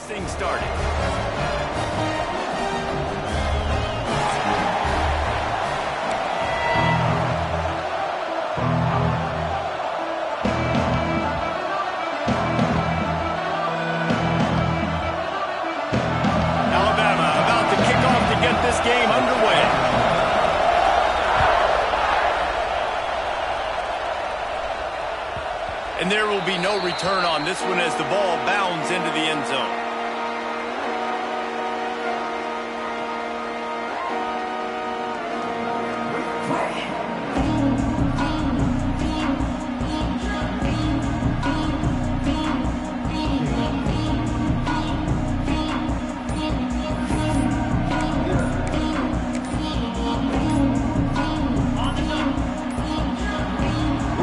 Things started. Alabama about to kick off to get this game underway. And there will be no return on this one as the ball bounds into the end zone.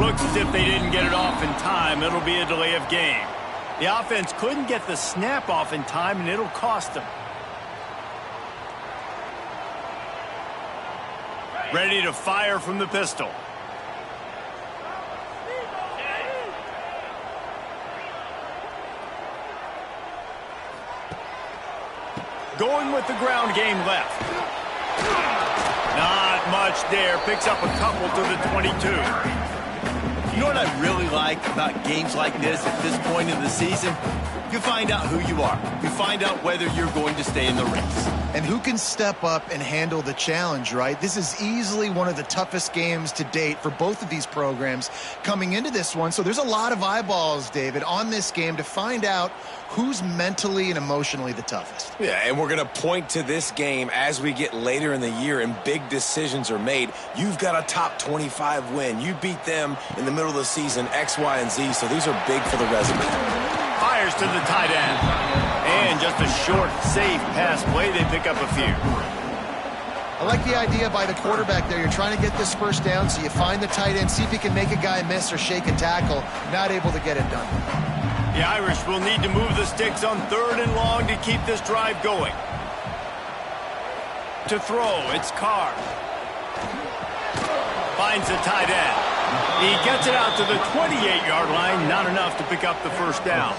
Looks as if they didn't get it off in time. It'll be a delay of game. The offense couldn't get the snap off in time, and it'll cost them. Ready to fire from the pistol. Going with the ground game left. Not much there. Picks up a couple to the 22. You know what I really like about games like this at this point in the season? You find out who you are. You find out whether you're going to stay in the race. And who can step up and handle the challenge, right? This is easily one of the toughest games to date for both of these programs coming into this one. So there's a lot of eyeballs, David, on this game to find out who's mentally and emotionally the toughest. Yeah, and we're going to point to this game as we get later in the year and big decisions are made. You've got a top 25 win. You beat them in the middle of the season, X, Y, and Z, so these are big for the resume. Fires to the tight end. And just a short, safe pass play. They pick up a few. I like the idea by the quarterback there. You're trying to get this first down, so you find the tight end, see if you can make a guy miss or shake a tackle. Not able to get it done. The Irish will need to move the sticks on 3rd and long to keep this drive going. To throw, it's Carr. Finds the tight end. He gets it out to the 28-yard line. Not enough to pick up the first down.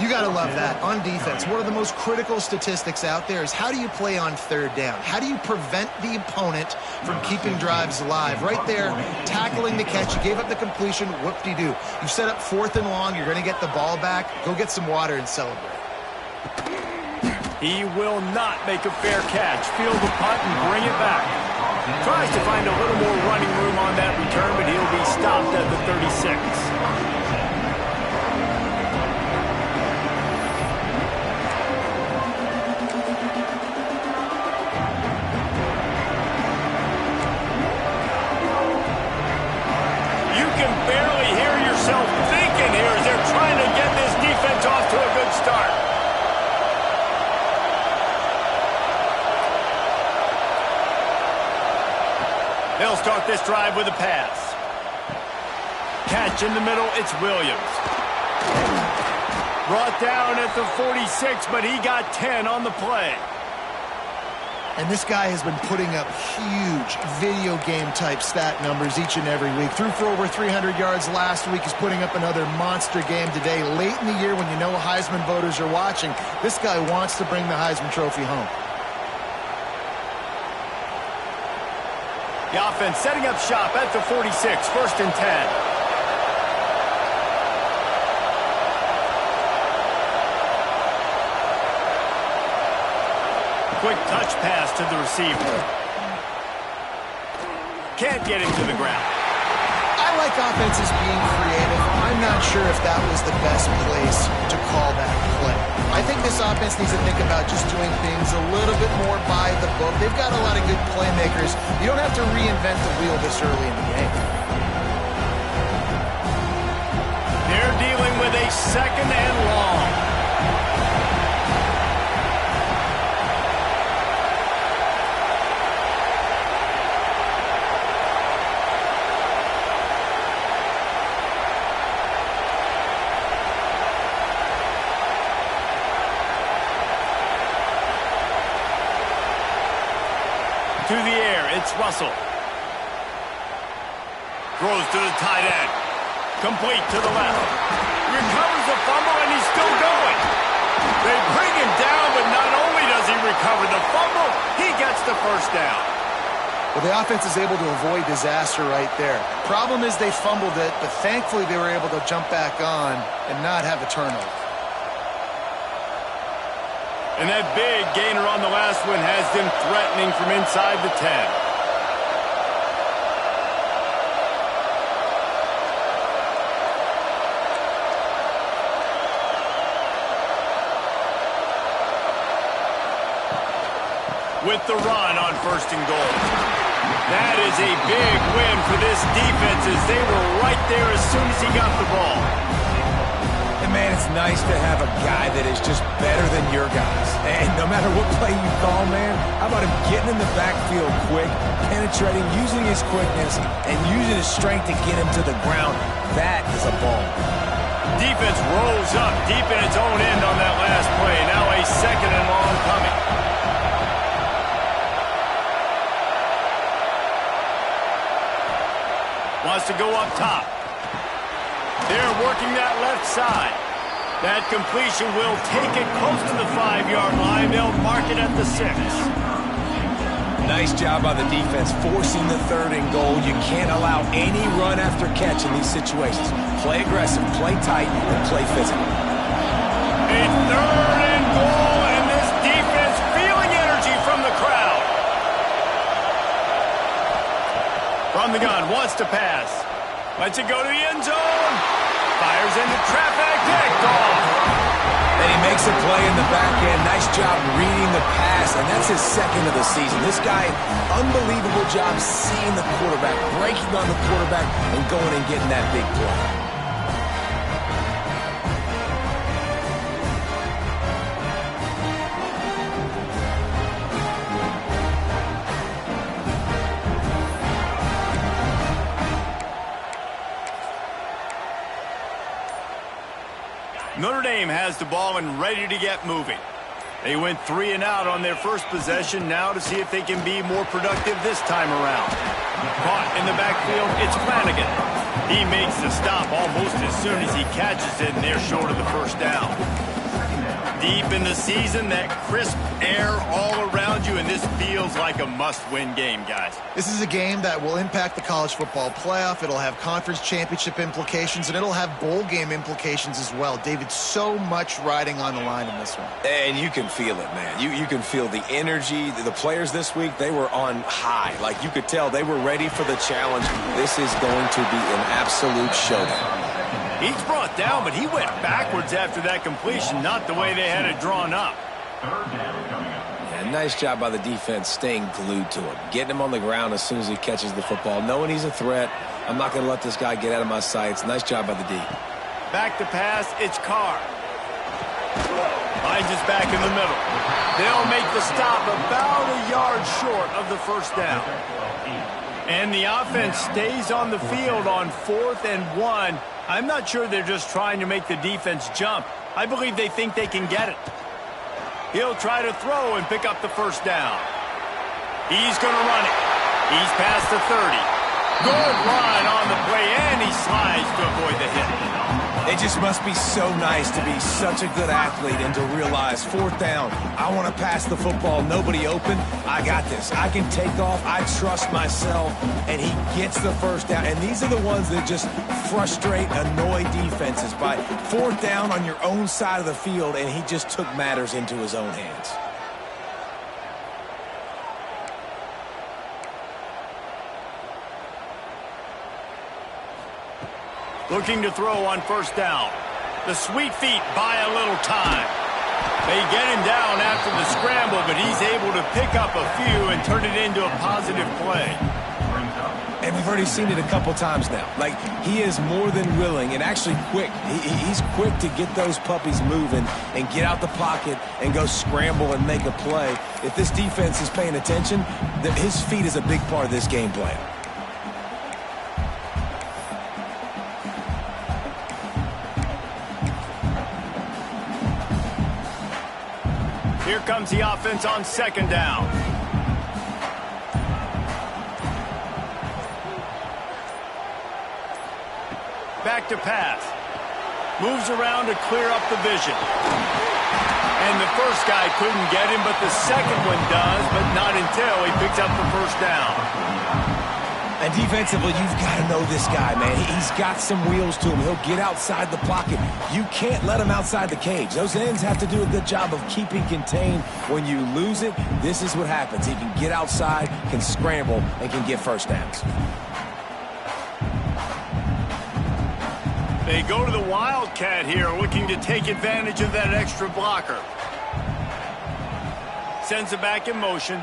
You got to love that. On defense, one of the most critical statistics out there is how do you play on 3rd down? How do you prevent the opponent from keeping drives alive? Right there, tackling the catch. You gave up the completion. Whoop-de-doo. You set up 4th and long. You're going to get the ball back. Go get some water and celebrate. He will not make a fair catch. Field the punt and bring it back. Tries to find a little more running room on that return, but he'll be stopped at the 36. Thinking here as they're trying to get this defense off to a good start. They'll start this drive with a pass. Catch in the middle, it's Williams. Brought down at the 46, but he got 10 on the play. And this guy has been putting up huge video game type stat numbers each and every week. Threw for over 300 yards last week. He's putting up another monster game today. Late in the year when you know Heisman voters are watching, this guy wants to bring the Heisman Trophy home. The offense setting up shop at the 46, 1st and 10. Quick touch pass to the receiver. Can't get him to the ground. I like offenses being creative. I'm not sure if that was the best place to call that play. I think this offense needs to think about just doing things a little bit more by the book. They've got a lot of good playmakers. You don't have to reinvent the wheel this early in the game. They're dealing with a 2nd and long. To the air, it's Russell. Throws to the tight end. Complete to the left. Recovers the fumble, and he's still going. They bring him down, but not only does he recover the fumble, he gets the first down. Well, the offense is able to avoid disaster right there. Problem is they fumbled it, but thankfully they were able to jump back on and not have a turnover. And that big gainer on the last one has them threatening from inside the 10. With the run on 1st and goal. That is a big win for this defense as they were right there as soon as he got the ball. And man, it's nice to have a guy that is just better than your guys. And no matter what play you call, man, how about him getting in the backfield quick, penetrating, using his quickness, and using his strength to get him to the ground. That is a ball. Defense rolls up deep in its own end on that last play. Now a 2nd and long coming. Wants to go up top. They're working that left side. That completion will take it close to the 5-yard line. They'll mark it at the 6. Nice job by the defense forcing the 3rd and goal. You can't allow any run after catch in these situations. Play aggressive, play tight, and play physical. A 3rd and goal, and this defense feeling energy from the crowd. From the gun, wants to pass. Lets it go to the end zone. Fires into traffic, picked off. And he makes a play in the back end. Nice job reading the pass, and that's his 2nd of the season. This guy, unbelievable job seeing the quarterback, breaking on the quarterback, and going and getting that big play. Notre Dame has the ball and ready to get moving. They went 3 and out on their first possession, now to see if they can be more productive this time around. Caught in the backfield, it's Flanagan. He makes the stop almost as soon as he catches it, and they're short of the first down. Deep in the season, that crisp air all around you, and this feels like a must-win game, guys. This is a game that will impact the college football playoff. It'll have conference championship implications, and it'll have bowl game implications as well. David, so much riding on the line in this one. And you can feel it, man. You can feel the energy. The players this week, they were on high. Like, you could tell they were ready for the challenge. This is going to be an absolute showdown. He's brought down, but he went backwards after that completion, not the way they had it drawn up. Yeah, nice job by the defense staying glued to him, getting him on the ground as soon as he catches the football, knowing he's a threat. I'm not going to let this guy get out of my sights. Nice job by the D. Back to pass, it's Carr. Finds us back in the middle. They'll make the stop about a yard short of the first down. And the offense stays on the field on 4th and 1. I'm not sure they're just trying to make the defense jump. I believe they think they can get it. He'll try to throw and pick up the first down. He's going to run it. He's past the 30. Good run on the play, and he slides to avoid the hit. It just must be so nice to be such a good athlete and to realize 4th down, I want to pass the football, nobody open, I got this. I can take off, I trust myself, and he gets the first down. And these are the ones that just frustrate, annoy defenses by 4th down on your own side of the field, and he just took matters into his own hands. Looking to throw on 1st down. The sweet feet buy a little time. They get him down after the scramble, but he's able to pick up a few and turn it into a positive play. And we've already seen it a couple times now. Like, he is more than willing and actually quick. He's quick to get those puppies moving and get out the pocket and go scramble and make a play. If this defense is paying attention, his feet is a big part of this game plan. Here comes the offense on 2nd down. Back to pass. Moves around to clear up the vision. And the first guy couldn't get him, but the second one does, but not until he picks up the first down. And defensively, you've got to know this guy, man. He's got some wheels to him. He'll get outside the pocket. You can't let him outside the cage. Those ends have to do a good job of keeping contained. When you lose it, this is what happens. He can get outside, can scramble, and can get first downs. They go to the Wildcat here, looking to take advantage of that extra blocker. Sends it back in motion.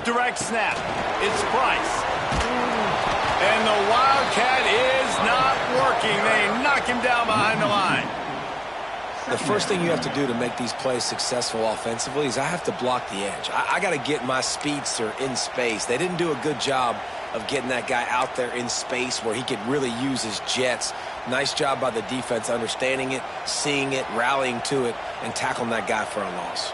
Direct snap. It's Price. And the Wildcat is not working. They knock him down behind the line. The first thing you have to do to make these plays successful offensively is I have to block the edge. I got to get my speedster in space. They didn't do a good job of getting that guy out there in space where he could really use his jets. Nice job by the defense understanding it, seeing it, rallying to it, and tackling that guy for a loss.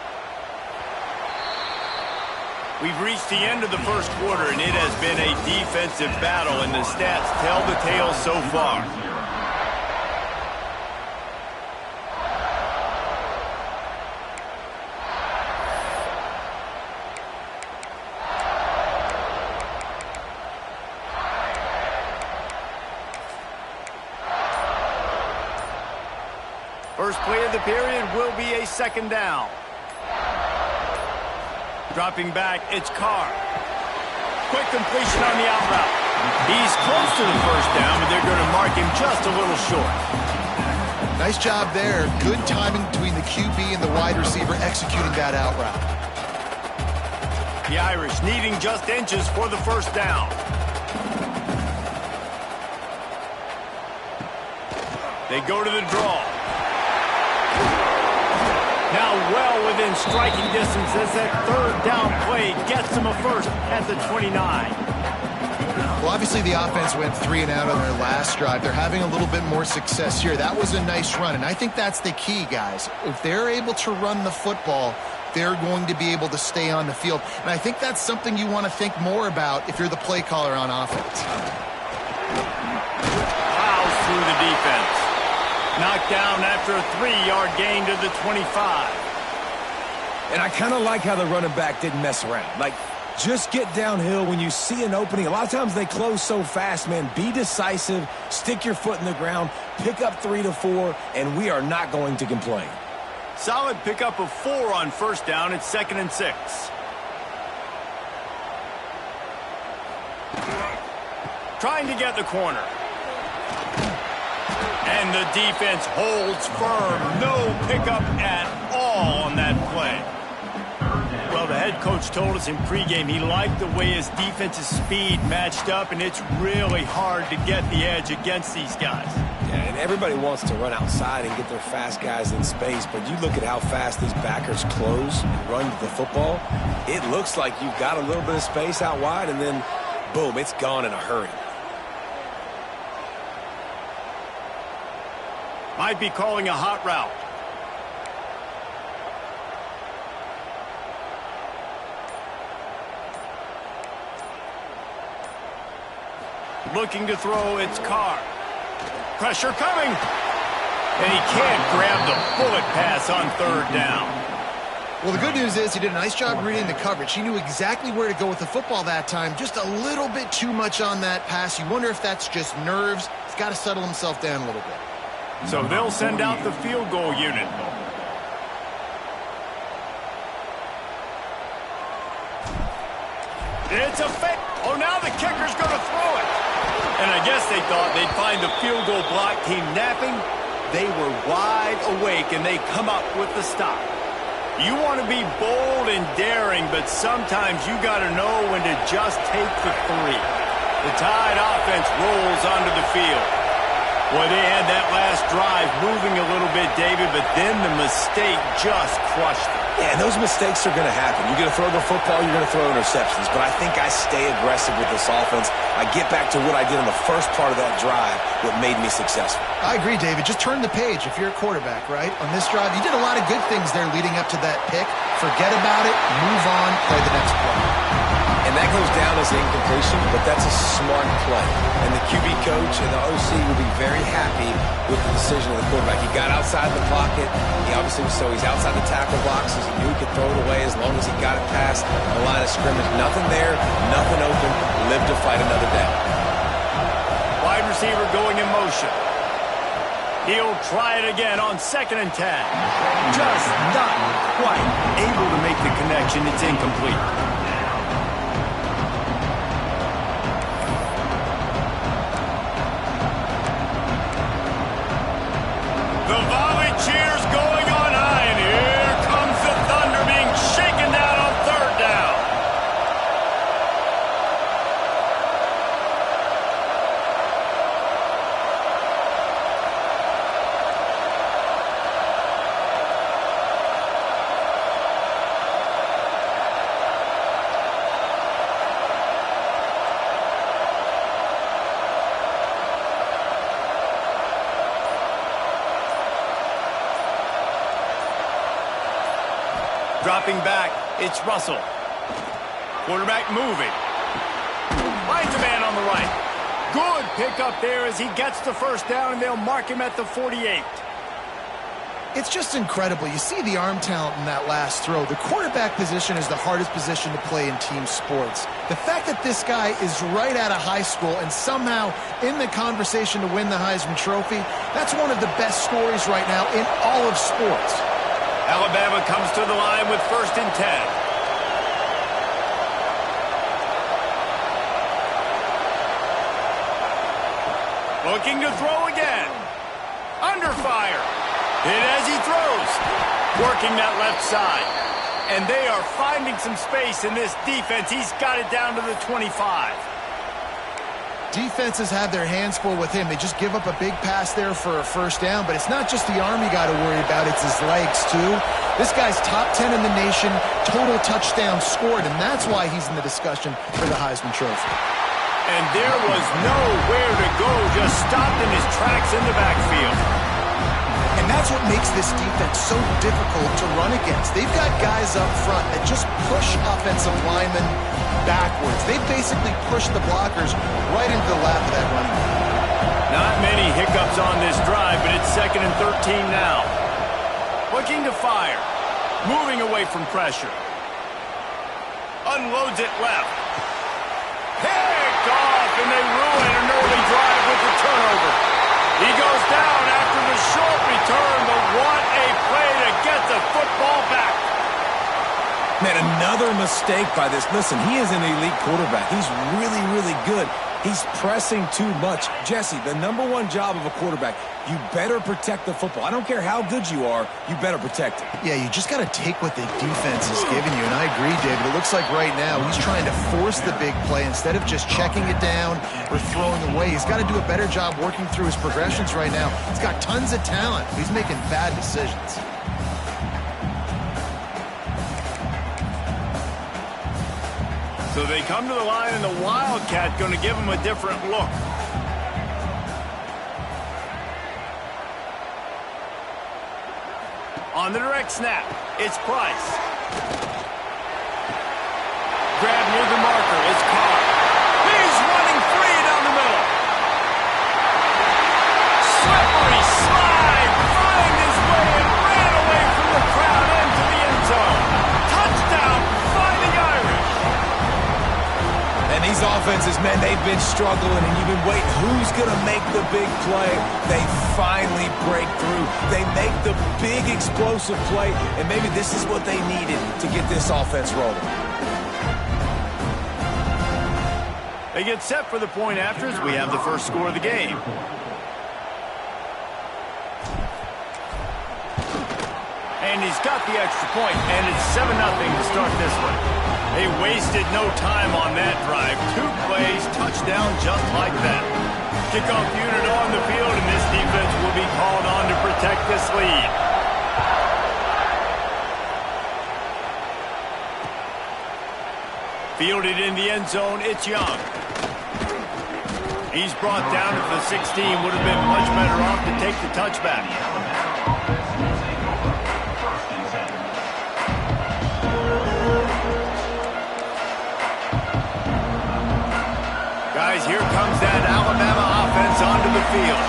We've reached the end of the first quarter, and it has been a defensive battle, and the stats tell the tale so far. First play of the period will be a second down. Dropping back, it's Carr. Quick completion on the out route. He's close to the first down, but they're going to mark him just a little short. Nice job there. Good timing between the QB and the wide receiver executing that out route. The Irish needing just inches for the first down. They go to the draw. Now well within striking distance as that third down play gets them a first at the 29. Well, obviously the offense went 3 and out on their last drive. They're having a little bit more success here. That was a nice run, and I think that's the key, guys. If they're able to run the football, they're going to be able to stay on the field. And I think that's something you want to think more about if you're the play caller on offense. Plows through the defense. Knocked down after a 3-yard gain to the 25. And I kind of like how the running back didn't mess around. Like, just get downhill when you see an opening. A lot of times they close so fast, man. Be decisive, stick your foot in the ground, pick up 3 to 4, and we are not going to complain. Solid pickup of 4 on first down. It's 2nd and 6. Trying to get the corner. And the defense holds firm. No pickup at all on that play. Well, the head coach told us in pregame he liked the way his defense's speed matched up, and it's really hard to get the edge against these guys. Yeah, and everybody wants to run outside and get their fast guys in space, but you look at how fast these backers close and run to the football. It looks like you've got a little bit of space out wide, and then, boom, it's gone in a hurry. Might be calling a hot route. Looking to throw, it's Carr. Pressure coming. And he can't grab the bullet pass on third down. Well, the good news is he did a nice job reading the coverage. He knew exactly where to go with the football that time. Just a little bit too much on that pass. You wonder if that's just nerves. He's got to settle himself down a little bit. So they'll send out the field goal unit. It's a fake. Oh, now the kicker's going to throw it. And I guess they thought they'd find the field goal block team napping. They were wide awake, and they come up with the stop. You want to be bold and daring, but sometimes you got to know when to just take the 3. The Tide offense rolls onto the field. Boy, they had that last drive moving a little bit, David, but then the mistake just crushed them. Yeah, and those mistakes are going to happen. You're going to throw the football, you're going to throw interceptions. But I think I stay aggressive with this offense. I get back to what I did in the first part of that drive, what made me successful. I agree, David. Just turn the page if you're a quarterback, right? On this drive, you did a lot of good things there leading up to that pick. Forget about it, move on, play the next play. And that goes down as an incompletion, but that's a smart play. And the QB coach and the OC will be very happy with the decision of the quarterback. He got outside the pocket. He's outside the tackle boxes. He knew he could throw it away as long as he got it past the line of scrimmage. Nothing there, nothing open. Live to fight another day. Wide receiver going in motion. He'll try it again on 2nd and 10. Just not quite able to make the connection. It's incomplete. The Volley cheers going on high, and here comes the Thunder being shaken down on 3rd down. Dropping back, it's Russell. Quarterback moving. Finds a man on the right. Good pickup there as he gets the 1st down, and they'll mark him at the 48. It's just incredible. You see the arm talent in that last throw. The quarterback position is the hardest position to play in team sports. The fact that this guy is right out of high school and somehow in the conversation to win the Heisman Trophy, that's one of the best stories right now in all of sports. Alabama comes to the line with 1st and 10. Looking to throw again. Under fire. Hit as he throws. Working that left side. And they are finding some space in this defense. He's got it down to the 25. Defenses have their hands full with him. They just give up a big pass there for a 1st down, but it's not just the arm you got to worry about, it's his legs too. This guy's top 10 in the nation, total touchdowns scored, and that's why he's in the discussion for the Heisman Trophy. And there was nowhere to go, just stopped in his tracks in the backfield. And that's what makes this defense so difficult to run against. They've got guys up front that just push offensive linemen backwards. They basically push the blockers right into the lap of that running back. Not many hiccups on this drive, but it's 2nd and 13 now. Looking to fire. Moving away from pressure. Unloads it left. Picked off, and they ruin an early drive with the turnover. He goes down after the short return, but what a play to get the football back. Man, another mistake by this. Listen, he is an elite quarterback. He's really, really good. He's pressing too much. Jesse, the #1 job of a quarterback, you better protect the football. I don't care how good you are, you better protect it. Yeah, you just got to take what the defense is giving you, and I agree, David. It looks like right now he's trying to force the big play instead of just checking it down or throwing away. He's got to do a better job working through his progressions right now. He's got tons of talent. He's making bad decisions. So they come to the line, and the Wildcat going to give them a different look. On the direct snap, it's Price. Grab near the marker, it's Carr. He's running free down the middle. Slippery slide, find his way and ran away from the crowd into the end zone. Touchdown, Fighting Irish. And these offenses, man, they've been struggling, and you've been waiting. Who's going to make the big play? They finally break through. They make the big explosive play, and maybe this is what they needed to get this offense rolling. They get set for the point after as we have the first score of the game. And he's got the extra point, and it's 7-0 to start this one. They wasted no time on that drive. 2 plays, touchdown just like that. Kickoff unit on the field, and this defense will be called on to protect this lead. Fielded in the end zone, it's Young. He's brought down at the 16. Would have been much better off to take the touchback. here comes that Alabama offense onto the field.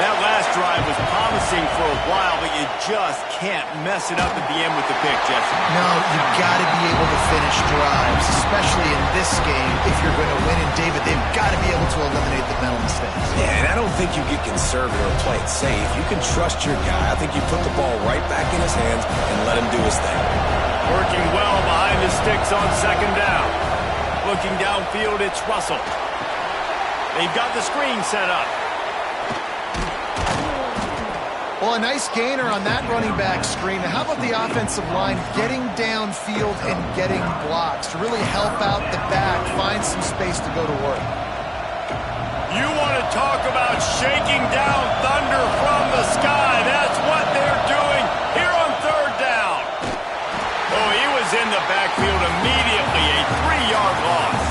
That last drive was promising for a while, but you just can't mess it up at the end with the pick, Jesse. No, you've got to be able to finish drives, especially in this game if you're going to win. And, David, they've got to be able to eliminate the mental mistakes. Yeah, and I don't think you get conservative or play it safe. You can trust your guy. I think you put the ball right back in his hands and let him do his thing. Working well behind the sticks on second down. Looking downfield, it's Russell. They've got the screen set up. Well, a nice gainer on that running back screen. How about the offensive line getting downfield and getting blocks to really help out the back, find some space to go to work? You want to talk about shaking down thunder from the sky. That's what they're doing here on third down. Oh, he was in the backfield immediately, a 3-yard loss.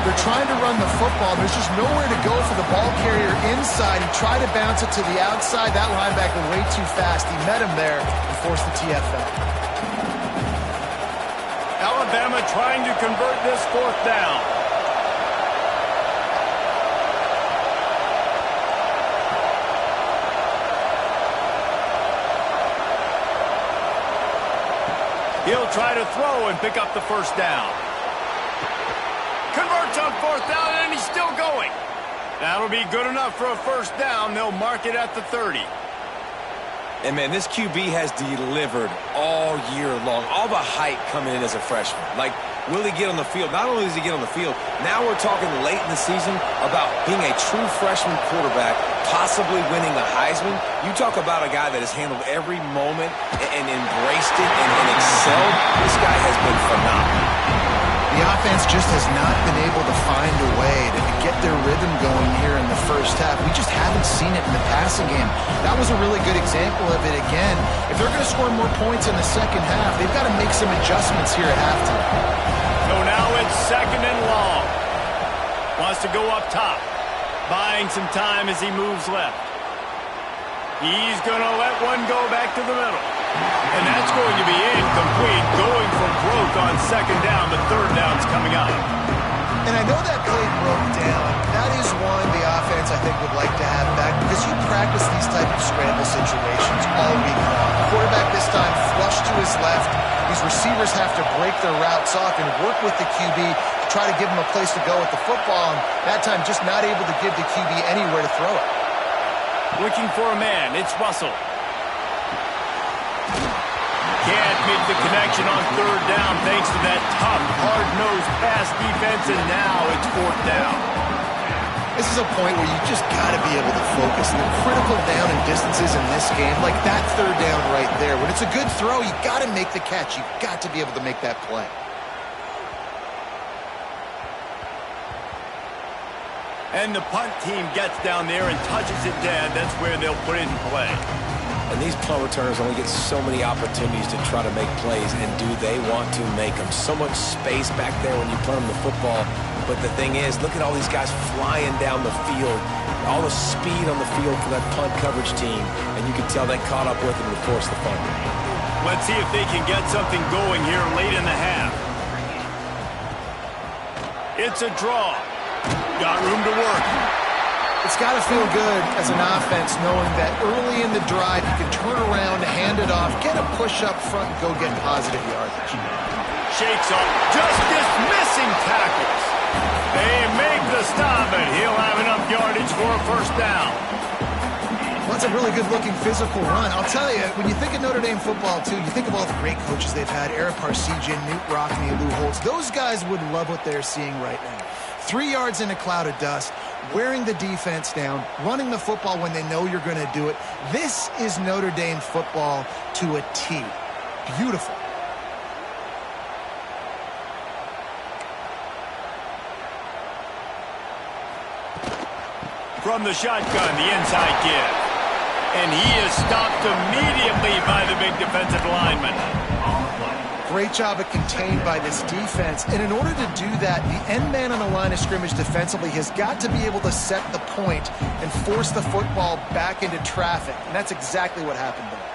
They're trying to run the football. There's just nowhere to go for the ball carrier inside. He tried to bounce it to the outside. That linebacker way too fast. He met him there and forced the TFL. Alabama trying to convert this fourth down. He'll try to throw and pick up the first down. Converts on fourth down, and he's still going. That'll be good enough for a first down. They'll mark it at the 30. And, man, this QB has delivered all year long. All the hype coming in as a freshman. Like, will he get on the field? Not only does he get on the field, now we're talking late in the season about being a true freshman quarterback, possibly winning a Heisman. You talk about a guy that has handled every moment and embraced it and excelled. This guy has been phenomenal. The offense just has not been able to find a way to get their rhythm going here in the first half. We just haven't seen it in the passing game. That was a really good example of it again. If they're going to score more points in the second half, they've got to make some adjustments here at halftime. So now it's second and long. Wants to go up top. Buying some time as he moves left. He's going to let one go back to the middle. And that's going to be incomplete, going for broke on second down, but third down's coming up. And I know that play broke down. That is one the offense, I think, would like to have back because you practice these type of scramble situations all week long. The quarterback this time flush to his left. These receivers have to break their routes off and work with the QB to try to give him a place to go with the football. And that time just not able to give the QB anywhere to throw it. Looking for a man. It's Russell. Can't make the connection on third down thanks to that tough, hard-nosed pass defense, and now it's fourth down. This is a point where you just got to be able to focus. And the critical down and distances in this game, like that third down right there, when it's a good throw, you got to make the catch. You've got to be able to make that play. And the punt team gets down there and touches it dead. That's where they'll put it in play. And these punt returners only get so many opportunities to try to make plays, and do they want to make them? So much space back there when you punt them the football. But the thing is, look at all these guys flying down the field, all the speed on the field for that punt coverage team, and you can tell that caught up with them to force the fumble. Let's see if they can get something going here late in the half. It's a draw. Got room to work. It's got to feel good as an offense knowing that early in the drive you can turn around, hand it off, get a push up front, and go get positive yardage. Shakes off, just dismissing tackles. They make the stop, and he'll have enough yardage for a first down. Well, that's a really good-looking physical run. I'll tell you, when you think of Notre Dame football, too, you think of all the great coaches they've had, Eric Parsegian, Newt Rockne, Lou Holtz. Those guys would love what they're seeing right now. 3 yards in a cloud of dust, wearing the defense down, running the football when they know you're going to do it. This is Notre Dame football to a T. Beautiful. From the shotgun, the inside give. And he is stopped immediately by the big defensive lineman. Great job of contained by this defense. And in order to do that, the end man on the line of scrimmage defensively has got to be able to set the point and force the football back into traffic. And that's exactly what happened there.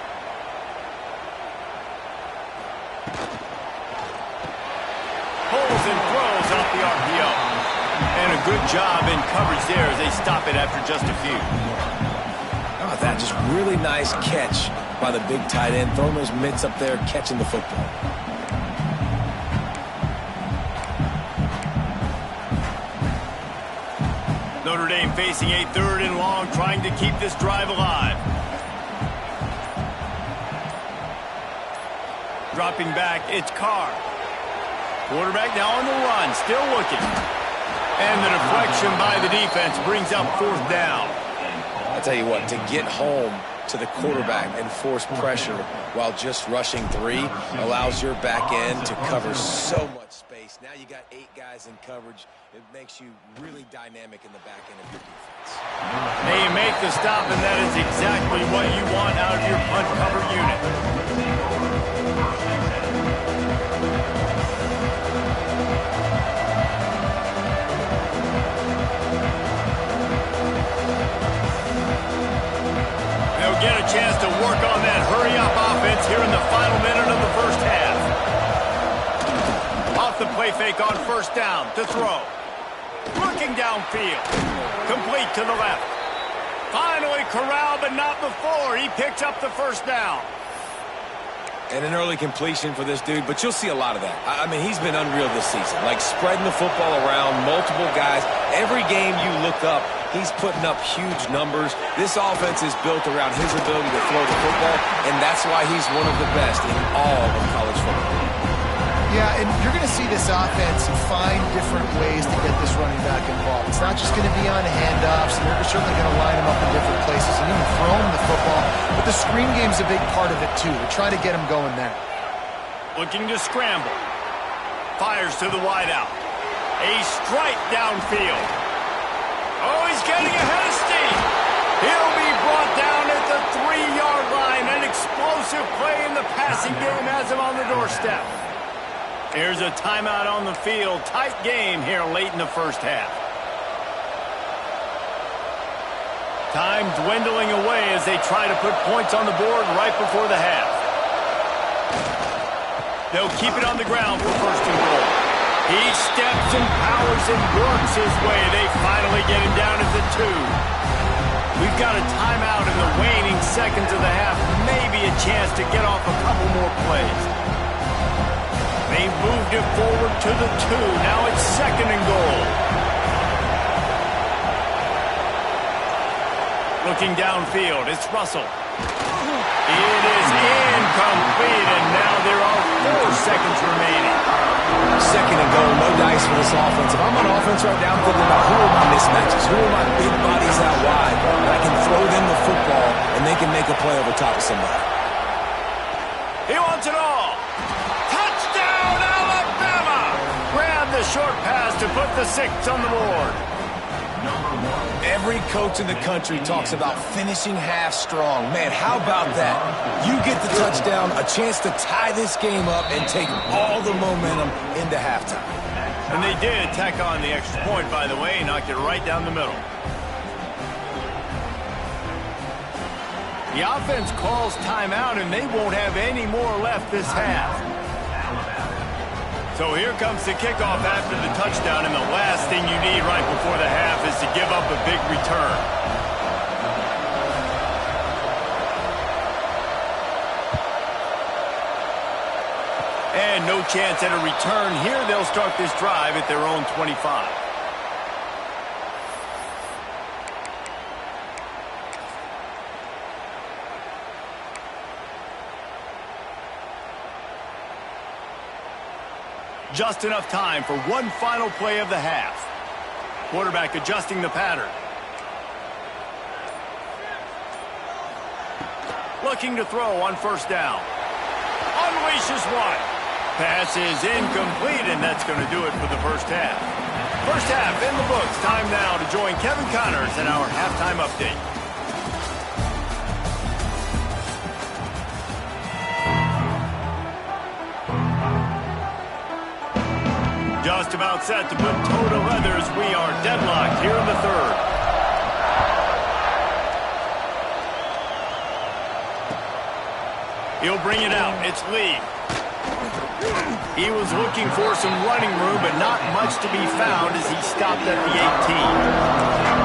Pulls and throws off the RPO. And a good job in coverage there as they stop it after just a few. How about that? Just really nice catch by the big tight end. Throwing those mitts up there, catching the football. Notre Dame facing a 3rd and long, trying to keep this drive alive. Dropping back, it's Carr. Quarterback now on the run, still looking. And the deflection by the defense brings up 4th down. I tell you what, to get home to the quarterback and force pressure while just rushing 3 allows your back end to cover so much space. Now you got 8 guys in coverage. It makes you really dynamic in the back end of your defense. They make the stop, and that is exactly what you want out of your punt cover unit. They'll get a chance to work on that hurry-up offense here in the final minute of the first half. Off the play fake on 1st down to throw. Looking downfield. Complete to the left. Finally corralled, but not before. He picks up the 1st down. And an early completion for this dude, but you'll see a lot of that. I mean, he's been unreal this season. Like spreading the football around, multiple guys. Every game you look up, he's putting up huge numbers. This offense is built around his ability to throw the football, and that's why he's one of the best in all of college football. Yeah, and you're going to see this offense find different ways to get this running back involved. It's not just going to be on handoffs, and they're certainly going to line him up in different places and even throw him the football. But the screen game's a big part of it, too, to try to get him going there. Looking to scramble. Fires to the wideout. A strike downfield. Oh, he's getting ahead of steam. He'll be brought down at the 3-yard line. An explosive play in the passing game has him on the doorstep. Here's a timeout on the field. Tight game here late in the first half. Time dwindling away as they try to put points on the board right before the half. They'll keep it on the ground for 1st and goal. He steps and powers and works his way. They finally get him down at the 2. We've got a timeout in the waning seconds of the half. Maybe a chance to get off a couple more plays. They moved it forward to the 2. Now it's 2nd and goal. Looking downfield, it's Russell. It is incomplete, and now there are 4 seconds remaining. 2nd and goal, no dice for this offense. If I'm on offense right now, I'm thinking about who are my mismatches, who are my big bodies out wide, and I can throw them the football, and they can make a play over top of somebody. He wants it all. Touchdown, Alabama! Grab the short pass to put the 6 on the board. Every coach in the country talks about finishing half strong. Man, how about that? You get the touchdown, a chance to tie this game up and take all the momentum into halftime. And they did tack on the extra point, by the way, knocked it right down the middle. The offense calls timeout, and they won't have any more left this half. So here comes the kickoff after the touchdown, and the last thing you need right before the half is to give up a big return. And no chance at a return here. They'll start this drive at their own 25. Just enough time for one final play of the half. Quarterback adjusting the pattern. Looking to throw on 1st down. Unleashes one. Pass is incomplete, and that's going to do it for the first half. First half in the books. Time now to join Kevin Connors in our halftime update. Just about set to put toe to leather as we are deadlocked here in the 3rd. He'll bring it out. It's Lee. He was looking for some running room, but not much to be found as he stopped at the 18.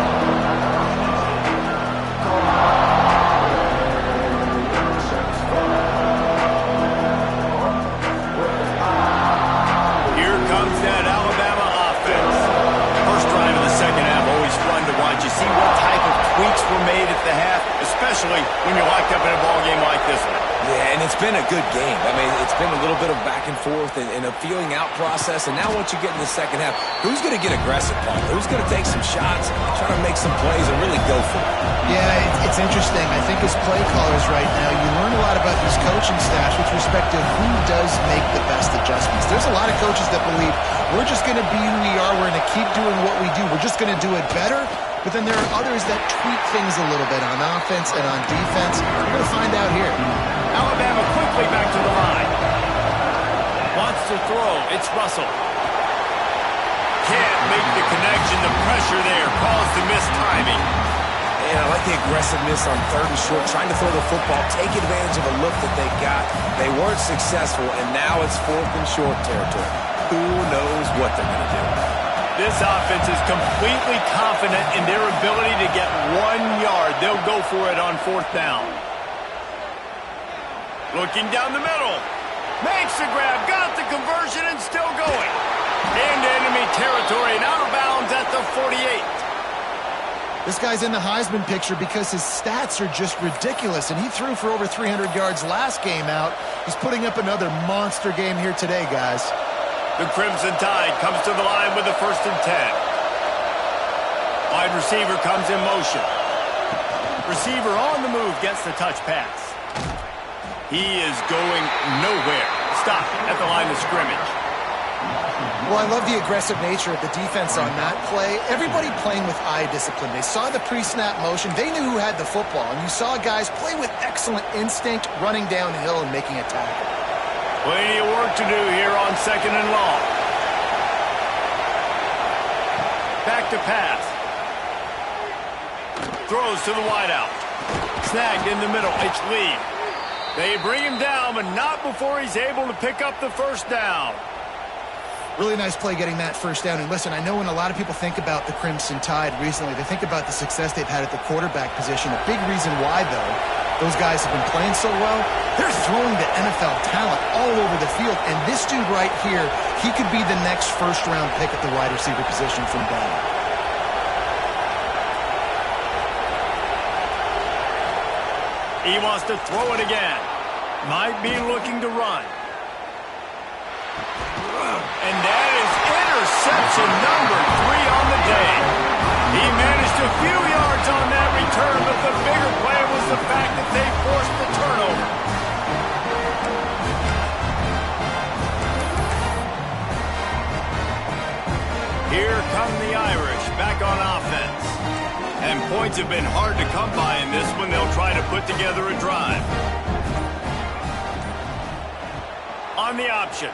You see what type of tweaks were made at the half, especially when you're locked up in a ball game like this one. Yeah, and it's been a good game. I mean, it's been a little bit of back and forth and a feeling out process. And now once you get in the second half, who's going to get aggressive, Paul? Who's going to take some shots, try to make some plays, and really go for it? Yeah, it's interesting. I think as play callers right now, you learn a lot about these coaching staffs with respect to who does make the best adjustments. There's a lot of coaches that believe we're just going to be who we are. We're going to keep doing what we do. We're just going to do it better. But then there are others that tweak things a little bit on offense and on defense. We're going to find out here. Alabama quickly back to the line. Wants to throw. It's Russell. Can't make the connection. The pressure there caused the missed timing. And I like the aggressiveness on 3rd and short, trying to throw the football, take advantage of a look that they got. They weren't successful, and now it's 4th and short territory. Who knows what they're going to do? This offense is completely confident in their ability to get 1 yard. They'll go for it on 4th down. Looking down the middle. Makes the grab, got the conversion, and still going. Into enemy territory and out of bounds at the 48. This guy's in the Heisman picture because his stats are just ridiculous, and he threw for over 300 yards last game out. He's putting up another monster game here today, guys. The Crimson Tide comes to the line with the 1st and 10. Wide receiver comes in motion. Receiver on the move gets the touch pass. He is going nowhere. Stop at the line of scrimmage. Well, I love the aggressive nature of the defense on that play. Everybody playing with eye discipline. They saw the pre-snap motion. They knew who had the football. And you saw guys play with excellent instinct, running downhill and making a tackle. Plenty of work to do here on 2nd and long. Back to pass. Throws to the wideout. Snagged in the middle. It's Lee. They bring him down, but not before he's able to pick up the 1st down. Really nice play getting that 1st down. And listen, I know when a lot of people think about the Crimson Tide recently, they think about the success they've had at the quarterback position. A big reason why, though, those guys have been playing so well, they're throwing to NFL talent all over the field. And this dude right here, he could be the next 1st-round pick at the wide receiver position from Bama. He wants to throw it again. Might be looking to run. And that is interception number 3 on the day. He managed a few yards on that return, but the bigger play was the fact that they forced the turnover. Here come the Irish back on offense. And points have been hard to come by in this one. They'll try to put together a drive. On the option.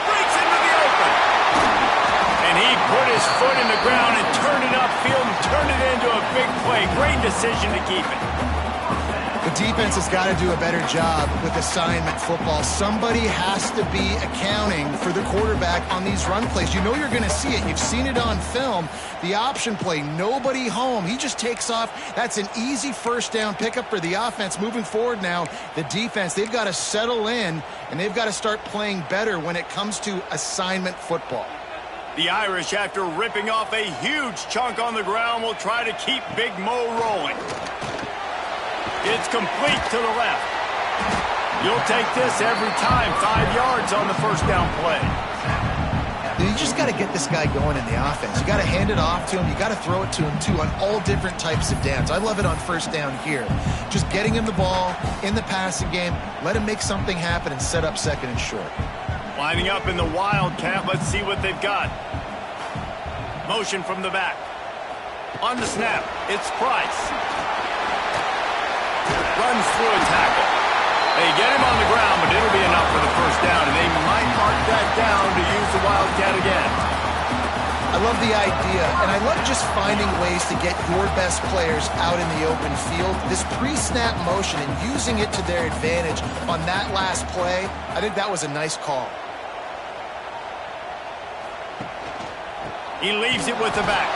Breaks into the open. And he put his foot in the ground and turned it upfield and turned it into a big play. Great decision to keep it. The defense has got to do a better job with assignment football. Somebody has to be accounting for the quarterback on these run plays. You know you're going to see it. You've seen it on film. The option play, nobody home. He just takes off. That's an easy 1st down pickup for the offense. Moving forward now, the defense, they've got to settle in, and they've got to start playing better when it comes to assignment football. The Irish, after ripping off a huge chunk on the ground, will try to keep Big Mo rolling. It's complete to the left. You'll take this every time. 5 yards on the 1st down play. You just got to get this guy going in the offense. You got to hand it off to him. You got to throw it to him, too, on all different types of downs. I love it on 1st down here. Just getting him the ball in the passing game, let him make something happen and set up 2nd and short. Lining up in the Wildcat. Let's see what they've got. Motion from the back. On the snap, it's Price. Runs through a tackle. They get him on the ground, but it'll be enough for the 1st down, and they might mark that down to use the Wildcat again. I love the idea, and I love just finding ways to get your best players out in the open field. This pre-snap motion and using it to their advantage on that last play, I think that was a nice call. He leaves it with the back.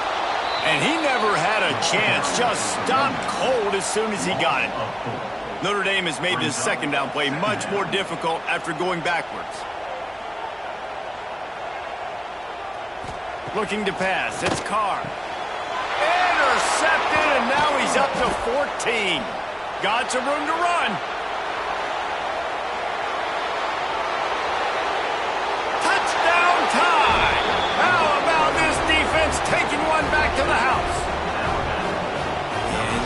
And he never had a chance. Just stopped cold as soon as he got it. Notre Dame has made this second down play much more difficult after going backwards. Looking to pass. It's Carr. Intercepted, and now he's up to 14. Got some room to run. Touchdown time. How about this defense taking one back to the house?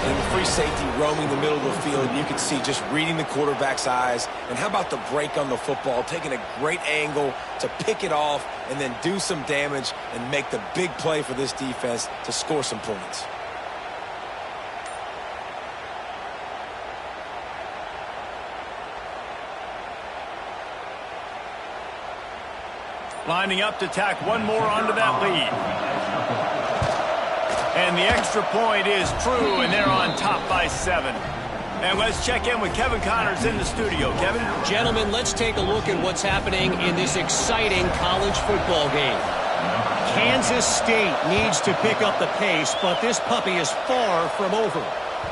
And the free safety roaming the middle of the field, you can see just reading the quarterback's eyes. And how about the break on the football, taking a great angle to pick it off and then do some damage and make the big play for this defense to score some points. Lining up to tack one more onto that lead. And the extra point is true, and they're on top by 7. And let's check in with Kevin Connors in the studio. Kevin? Gentlemen, let's take a look at what's happening in this exciting college football game. Kansas State needs to pick up the pace, but this puppy is far from over.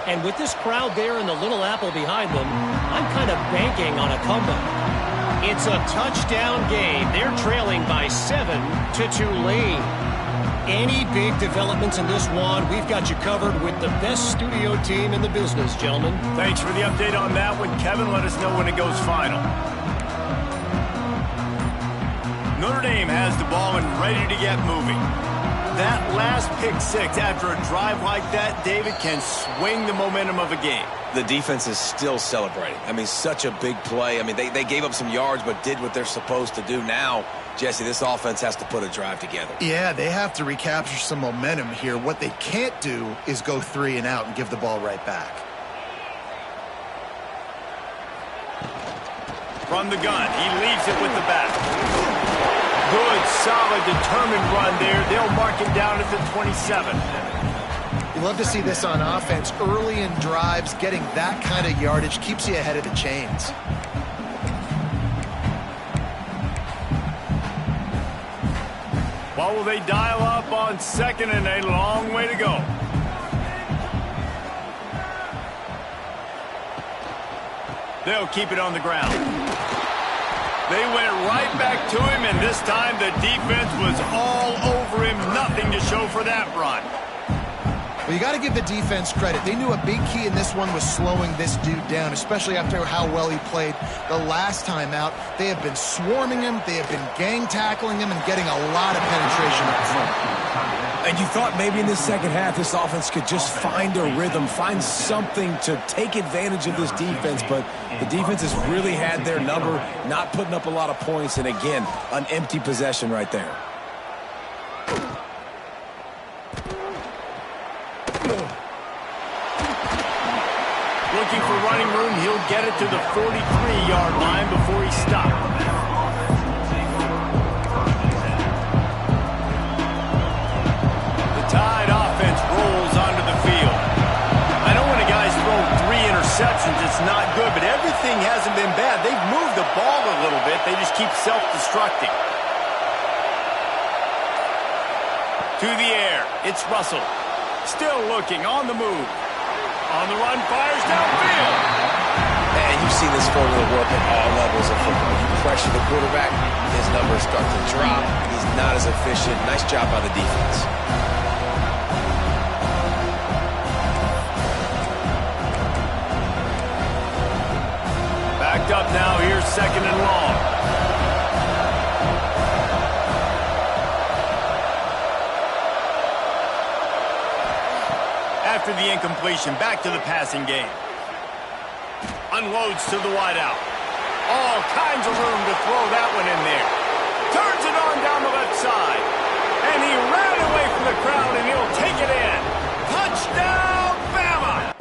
And with this crowd there and the Little Apple behind them, I'm kind of banking on a comeback. It's a touchdown game. They're trailing by 7 to Tulane. Any big developments in this one, we've got you covered with the best studio team in the business, gentlemen. Thanks for the update on that one, Kevin. Let us know when it goes final. Notre Dame has the ball and ready to get moving. That last pick six after a drive like that, David, can swing the momentum of a game. The defense is still celebrating. I mean, such a big play. I mean, they gave up some yards but did what they're supposed to do. Now, Jesse, this offense has to put a drive together. Yeah, they have to recapture some momentum here. What they can't do is go 3 and out and give the ball right back. From the gun, he leaves it with the back. Good, solid, determined run there. They'll mark him down at the 27. You love to see this on offense. Early in drives, getting that kind of yardage keeps you ahead of the chains. What will they dial up on second, and a long way to go? They'll keep it on the ground. They went right back to him, and this time the defense was all over him. Nothing to show for that run. Well, you got to give the defense credit. They knew a big key in this one was slowing this dude down, especially after how well he played the last time out. They have been swarming him. They have been gang tackling him and getting a lot of penetration up front. And you thought maybe in the second half this offense could just find a rhythm, find something to take advantage of this defense, but the defense has really had their number, not putting up a lot of points, and again, an empty possession right there. Looking for running room, he'll get it to the 43-yard line before he stopped. The Tide offense rolls onto the field. I know when a guy's thrown 3 interceptions, it's not good, but everything hasn't been bad. They've moved the ball a little bit. They just keep self-destructing. To the air, it's Russell. Still looking, on the move. On the run, fires downfield. And you see this formula work at all levels of football. You pressure the quarterback, his numbers start to drop. He's not as efficient. Nice job by the defense. Backed up now, here's second and long. After the incompletion, back to the passing game. Unloads to the wideout. All kinds of room to throw that one in there. Turns it on down the left side. And he ran away from the crowd, and he'll take it in. Touchdown, Bama!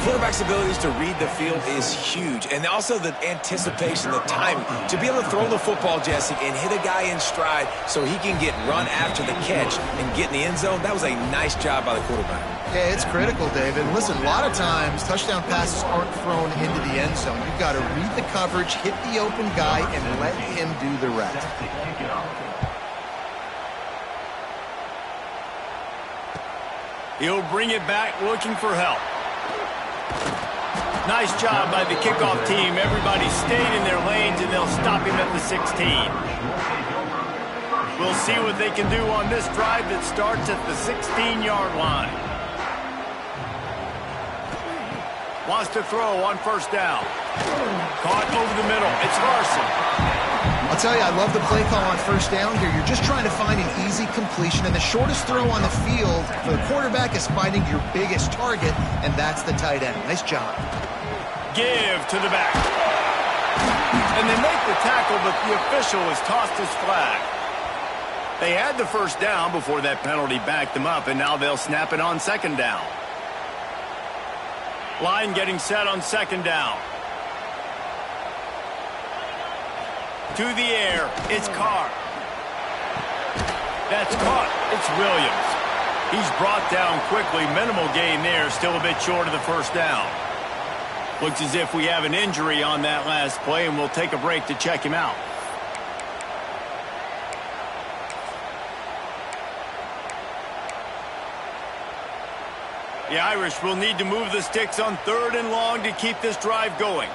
quarterback's abilities to read the field is huge. And also the anticipation, the timing. To be able to throw the football, Jesse, and hit a guy in stride so he can get run after the catch and get in the end zone, that was a nice job by the quarterback. Yeah, it's critical, David. Listen, a lot of times touchdown passes aren't thrown into the end zone. You've got to read the coverage, hit the open guy, and let him do the rest. He'll bring it back looking for help. Nice job by the kickoff team. Everybody stayed in their lanes, and they'll stop him at the 16. We'll see what they can do on this drive that starts at the 16-yard line. Wants to throw on first down. Caught over the middle. It's Larson. I'll tell you, I love the play call on first down here. You're just trying to find an easy completion, and the shortest throw on the field for the quarterback is finding your biggest target, and that's the tight end. Nice job. Give to the back. And they make the tackle, but the official has tossed his flag. They had the first down before that penalty backed them up, and now they'll snap it on second down. Line getting set on second down. To the air, it's Carr. That's caught. It's Williams. He's brought down quickly. Minimal gain there, still a bit short of the first down. Looks as if we have an injury on that last play, and we'll take a break to check him out. The Irish will need to move the sticks on third and long to keep this drive going.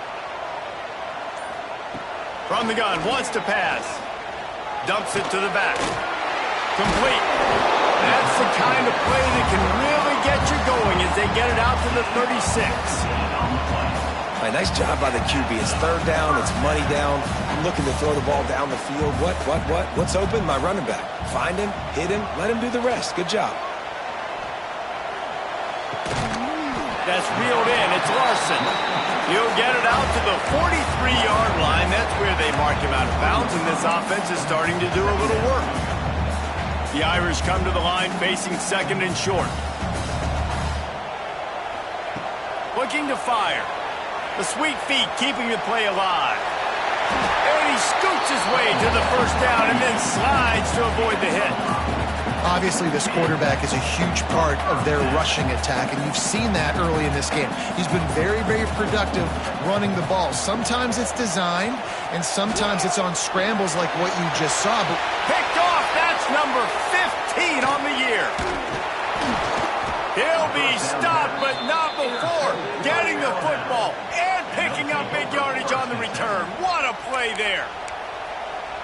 From the gun, wants to pass. Dumps it to the back. Complete. That's the kind of play that can really get you going as they get it out to the 36. Right, nice job by the QB. It's third down. It's money down. I'm looking to throw the ball down the field. What's open? My running back. Find him, hit him, let him do the rest. Good job. That's reeled in. It's Larson. He'll get it out to the 43-yard line. That's where they mark him out of bounds, and this offense is starting to do a little work. The Irish come to the line facing second and short. Looking to fire. The sweet feet keeping the play alive. And he scoots his way to the first down and then slides to avoid the hit. Obviously, this quarterback is a huge part of their rushing attack, and you've seen that early in this game. He's been very, very productive running the ball. Sometimes it's designed, and sometimes it's on scrambles like what you just saw. But picked off. That's number 15 on the year. He'll be stopped, but not before getting the football and picking up big yardage on the return. What a play there.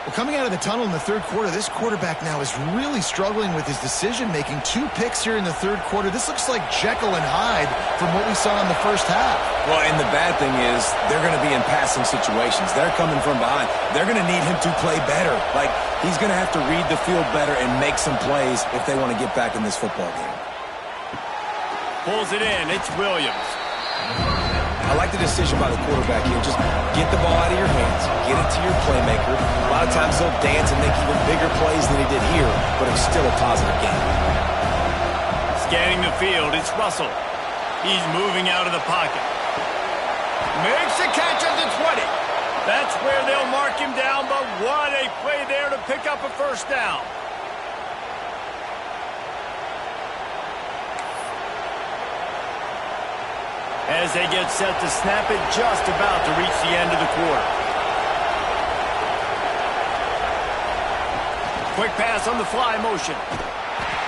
Well, coming out of the tunnel in the third quarter, this quarterback now is really struggling with his decision-making. 2 picks here in the third quarter. This looks like Jekyll and Hyde from what we saw in the first half. Well, and the bad thing is they're going to be in passing situations. They're coming from behind. They're going to need him to play better. Like, he's going to have to read the field better and make some plays if they want to get back in this football game. Pulls it in. It's Williams. I like the decision by the quarterback here. Just get the ball out of your hands. Get it to your playmaker. A lot of times they'll dance and make even bigger plays than he did here, but it's still a positive game. Scanning the field, it's Russell. He's moving out of the pocket. Makes a catch at the 20. That's where they'll mark him down, but what a play there to pick up a first down. As they get set to snap it, just about to reach the end of the quarter. Quick pass on the fly motion.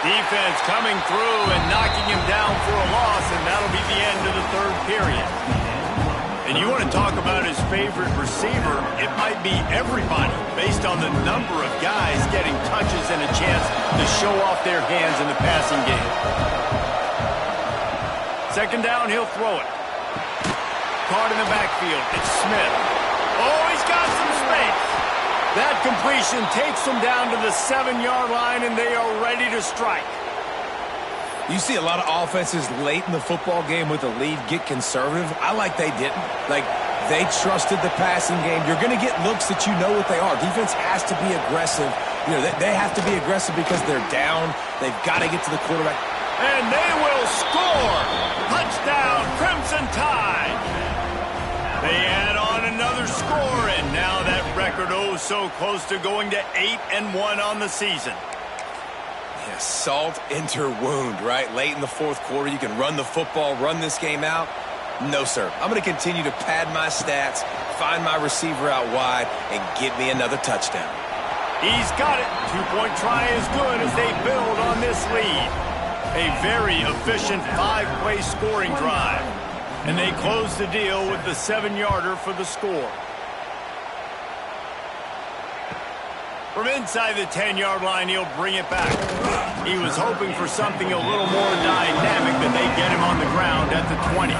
Defense coming through and knocking him down for a loss, and that'll be the end of the third period. And you want to talk about his favorite receiver, it might be everybody based on the number of guys getting touches and a chance to show off their hands in the passing game. Second down, he'll throw it. Caught in the backfield. It's Smith. Oh, he's got some space. That completion takes them down to the 7-yard line, and they are ready to strike. You see a lot of offenses late in the football game with a lead get conservative. I like they didn't. Like, they trusted the passing game. You're going to get looks that you know what they are. Defense has to be aggressive. You know, they have to be aggressive because they're down. They've got to get to the quarterback. And they will score. Touchdown, Crimson and tied. They add on another score, and now that record so close to going to 8-1 on the season. Yeah, salt into wound, right? Late in the fourth quarter, you can run the football, run this game out. No, sir. I'm going to continue to pad my stats, find my receiver out wide, and get me another touchdown. He's got it. Two-point try is good as they build on this lead. A very efficient 5-play scoring drive. And they close the deal with the 7-yarder for the score. From inside the 10-yard line, he'll bring it back. He was hoping for something a little more dynamic, that they get him on the ground at the 20.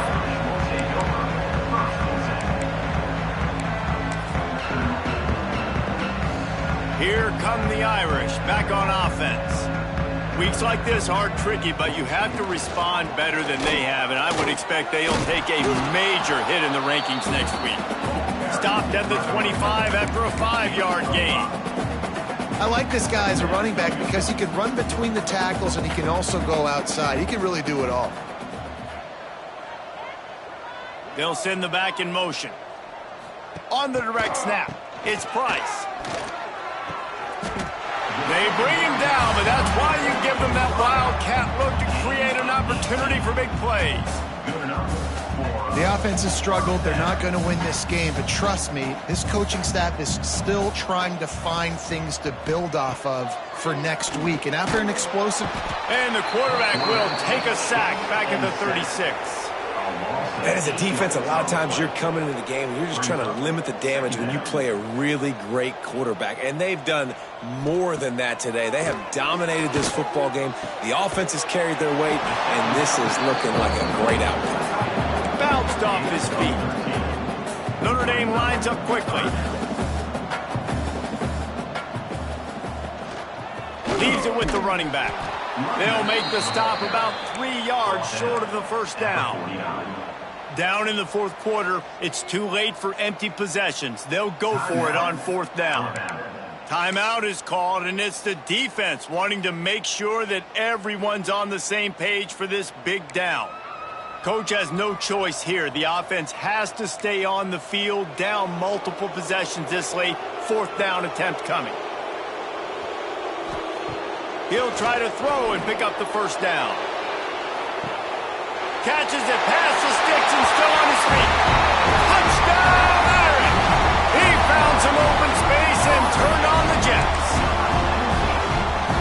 Here come the Irish, back on offense. Weeks like this are tricky, but you have to respond better than they have, and I would expect they'll take a major hit in the rankings next week. Stopped at the 25 after a 5-yard gain. I like this guy as a running back because he can run between the tackles and he can also go outside. He can really do it all. They'll send the back in motion. On the direct snap, it's Price. They bring him down, but that's why you give them that wildcat look to create an opportunity for big plays. The offense has struggled. They're not going to win this game, but trust me, this coaching staff is still trying to find things to build off of for next week. And after an explosive... And the quarterback will take a sack back at the 36. And as a defense, a lot of times you're coming into the game and you're just trying to limit the damage when you play a really great quarterback. And they've done more than that today. They have dominated this football game. The offense has carried their weight, and this is looking like a great outcome. Bounced off his feet. Notre Dame lines up quickly. Leaves it with the running back. They'll make the stop about 3 yards short of the first down. Down in the fourth quarter, it's too late for empty possessions. They'll go for it on fourth down. Timeout is called, and it's the defense wanting to make sure that everyone's on the same page for this big down. Coach has no choice here. The offense has to stay on the field, down multiple possessions this late. Fourth down attempt coming. He'll try to throw and pick up the first down. Catches it past the sticks and still on his feet. Touchdown, Aaron! He found some open space and turned on the Jets.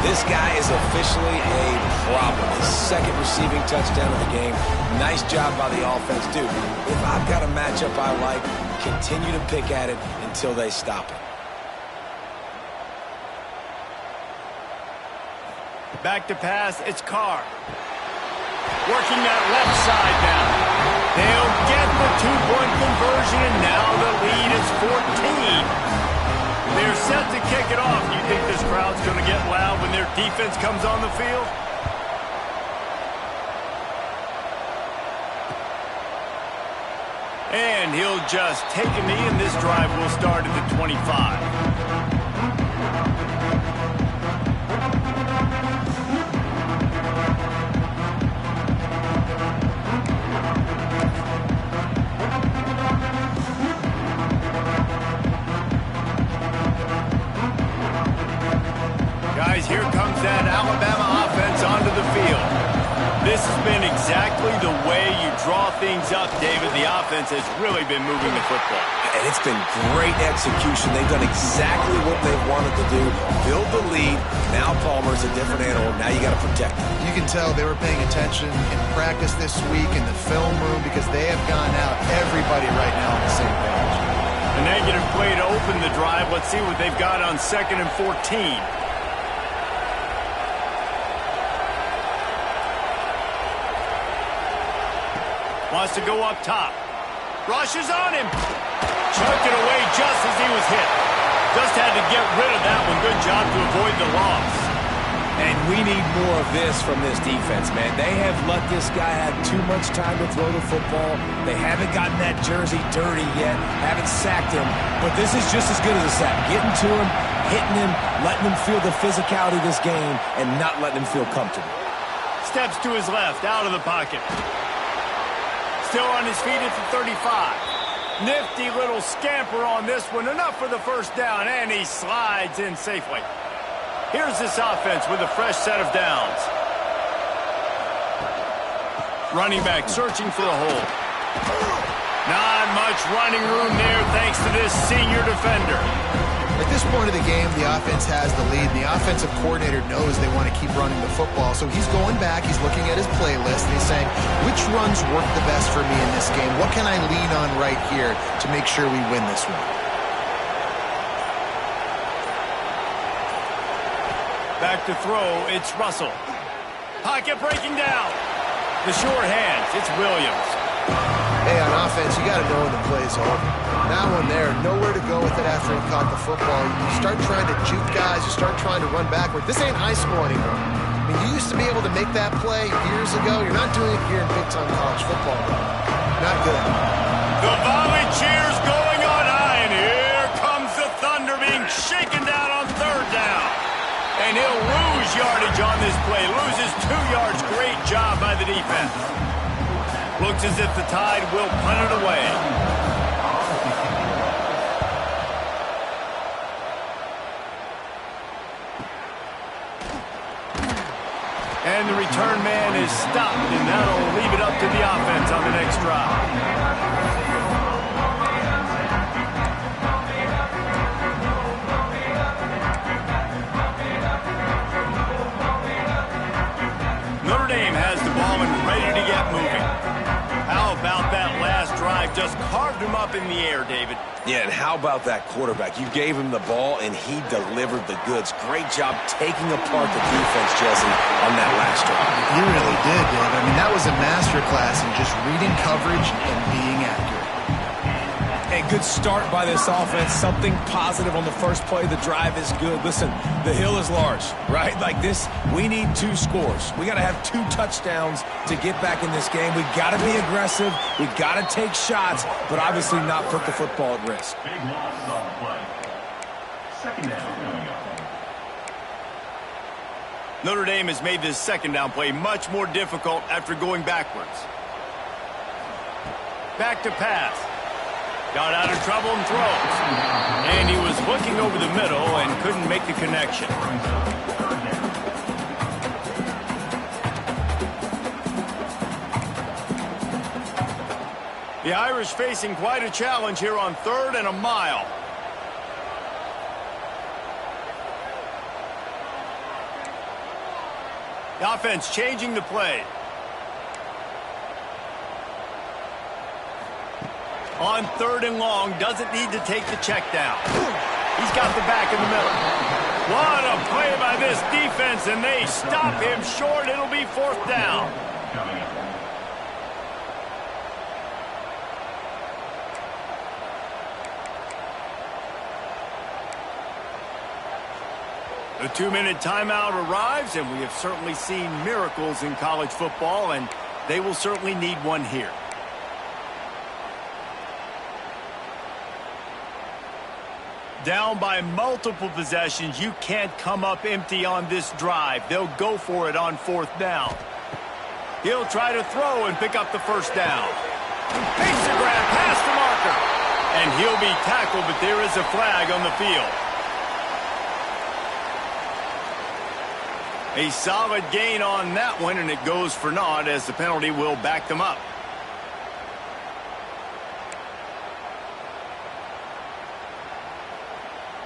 This guy is officially a problem. His second receiving touchdown of the game. Nice job by the offense. Dude, if I've got a matchup I like, continue to pick at it until they stop it. Back to pass, it's Carr. Working that left side now. They'll get the two-point conversion, and now the lead is 14. They're set to kick it off. You think this crowd's going to get loud when their defense comes on the field? And he'll just take a knee, and this drive will start at the 25. Guys, here comes that Alabama offense onto the field. This has been exactly the way you draw things up, David. The offense has really been moving the football. And it's been great execution. They've done exactly what they've wanted to do. Build the lead. Now Palmer's a different animal. Now you got to protect him. You can tell they were paying attention in practice this week in the film room because they have gone out, everybody right now on the same page. A negative play to open the drive. Let's see what they've got on 2nd and 14. Wants to go up top. Rushes on him. Chucked it away just as he was hit. Just had to get rid of that one. Good job to avoid the loss. And we need more of this from this defense, man. They have let this guy have too much time to throw the football. They haven't gotten that jersey dirty yet. Haven't sacked him. But this is just as good as a sack. Getting to him, hitting him, letting him feel the physicality of this game, and not letting him feel comfortable. Steps to his left, out of the pocket. still on his feet at the 35. Nifty little scamper on this one. Enough for the first down, and he slides in safely. Here's this offense with a fresh set of downs. Running back searching for a hole. Not much running room there thanks to this senior defender. At this point of the game, the offense has the lead, and the offensive coordinator knows they want to keep running the football. So he's going back, he's looking at his playlist, and he's saying, which runs work the best for me in this game? What can I lean on right here to make sure we win this one? Back to throw, it's Russell. Pocket breaking down. The short hands, it's Williams. Hey, on offense, you got to know when the play's over. That one there, nowhere to go with it after he caught the football. You start trying to juke guys, you start trying to run backward. This ain't high school anymore. I mean, you used to be able to make that play years ago. You're not doing it here in big-time college football. Not good. The volley cheers going on high, and here comes the Thunder being shaken down on third down. And he'll lose yardage on this play. Loses 2 yards. Great job by the defense. Looks as if the Tide will punt it away. And the return man is stopped, and that'll leave it up to the offense on the next drive. Notre Dame has the ball and ready to get moving. How about that last drive? Just carved him up in the air, David. Yeah, and how about that quarterback? You gave him the ball, and he delivered the goods. Great job taking apart the defense, Jesse, on that last drive. He really did, Dave. I mean, that was a masterclass in just reading coverage and being accurate. A good start by this offense. Something positive on the first play. The drive is good. Listen, the hill is large, right? Like this, we need 2 scores. We got to have 2 touchdowns to get back in this game. We got to be aggressive. We got to take shots, but obviously not put the football at risk. Big loss on the play. Second down coming up. Notre Dame has made this second down play much more difficult after going backwards. Back to pass. Got out of trouble and throws. And he was looking over the middle and couldn't make the connection. The Irish facing quite a challenge here on 3rd and a mile. The offense changing the play. On 3rd and long, doesn't need to take the check down. He's got the back in the middle. What a play by this defense, and they stop him short. It'll be 4th down. The 2-minute timeout arrives, and we have certainly seen miracles in college football, and they will certainly need one here. Down by multiple possessions, you can't come up empty on this drive. They'll go for it on 4th down. He'll try to throw and pick up the first down. Takes the grab past the marker. And he'll be tackled, but there is a flag on the field. A solid gain on that one, and it goes for naught as the penalty will back them up.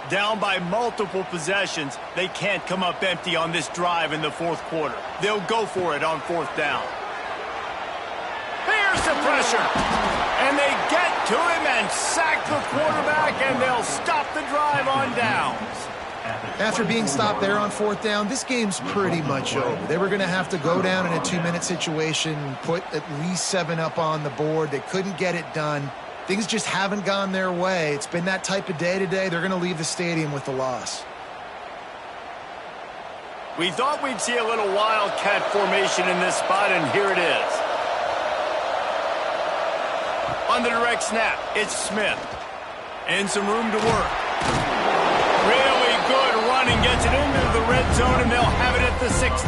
Down by multiple possessions, they can't come up empty on this drive in the 4th quarter. They'll go for it on 4th down. Here's the pressure. And they get to him and sack the quarterback, and they'll stop the drive on downs. After being stopped there on 4th down, this game's pretty much over. They were going to have to go down in a 2-minute situation, put at least 7 up on the board. They couldn't get it done. Things just haven't gone their way. It's been that type of day today. They're going to leave the stadium with the loss. We thought we'd see a little wildcat formation in this spot, and here it is. On the direct snap, it's Smith. And some room to work. Really good running, gets it into the red zone, and they'll have it at the 16.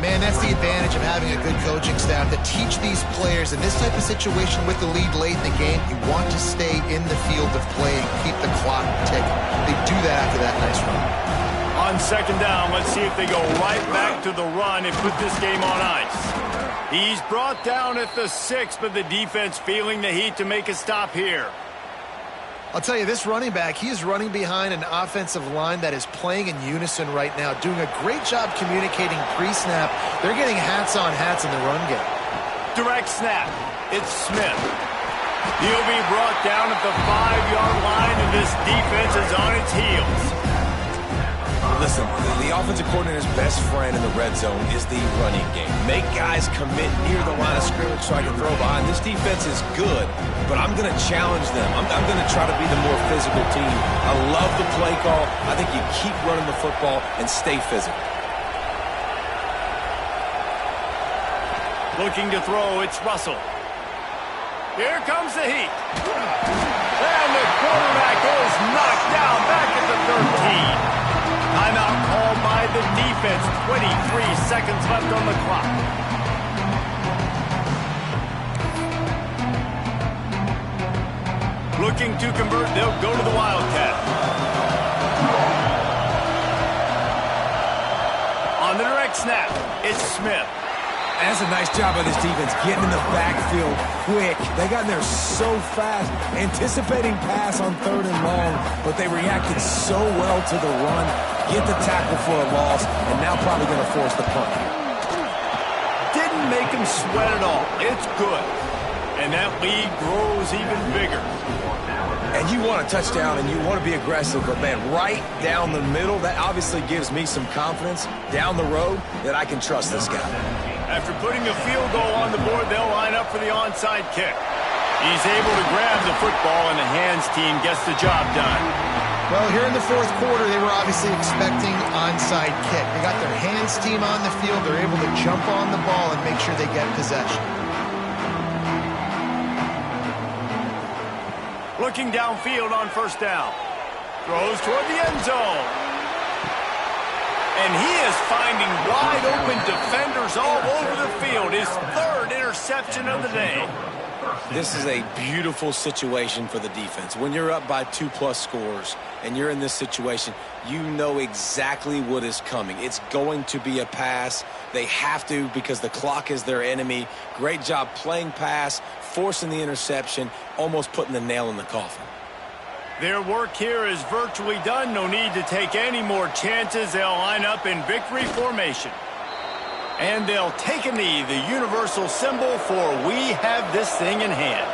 Man, that's the advantage of having a good coaching staff to teach these players in this type of situation with the lead late in the game. You want to stay in the field of play and keep the clock ticking. They do that after that nice run. On second down, let's see if they go right back to the run and put this game on ice. He's brought down at the 6, but the defense feeling the heat to make a stop here. I'll tell you, this running back, he is running behind an offensive line that is playing in unison right now, doing a great job communicating pre-snap. They're getting hats on hats in the run game. Direct snap. It's Smith. He'll be brought down at the 5-yard line, and this defense is on its heels. Listen, the offensive coordinator's best friend in the red zone is the running game. Make guys commit near the line of scrimmage so I can throw behind. This defense is good, but I'm going to challenge them. I'm going to try to be the more physical team. I love the play call. I think you keep running the football and stay physical. Looking to throw, it's Russell. Here comes the heat. And the quarterback is knocked down back at the 13. Timeout called by the defense. 23 seconds left on the clock. Looking to convert, they'll go to the Wildcat. On the direct snap, it's Smith. That's a nice job by this defense, getting in the backfield quick. They got in there so fast, anticipating pass on 3rd and long, but they reacted so well to the run, get the tackle for a loss, and now probably going to force the punt. Didn't make him sweat at all. It's good. And that lead grows even bigger. And you want a touchdown and you want to be aggressive, but man, right down the middle, that obviously gives me some confidence down the road that I can trust this guy. After putting a field goal on the board, they'll line up for the onside kick. He's able to grab the football, and the hands team gets the job done. Well, here in the 4th quarter, they were obviously expecting onside kick. They got their hands team on the field. They're able to jump on the ball and make sure they get possession. Looking downfield on 1st down. Throws toward the end zone. And he is finding wide-open defenders all over the field. His 3rd interception of the day. This is a beautiful situation for the defense. When you're up by 2+ scores and you're in this situation, you know exactly what is coming. It's going to be a pass. They have to because the clock is their enemy. Great job playing pass, forcing the interception, almost putting the nail in the coffin. Their work here is virtually done. No need to take any more chances. They'll line up in victory formation. And they'll take a knee, the universal symbol for we have this thing in hand.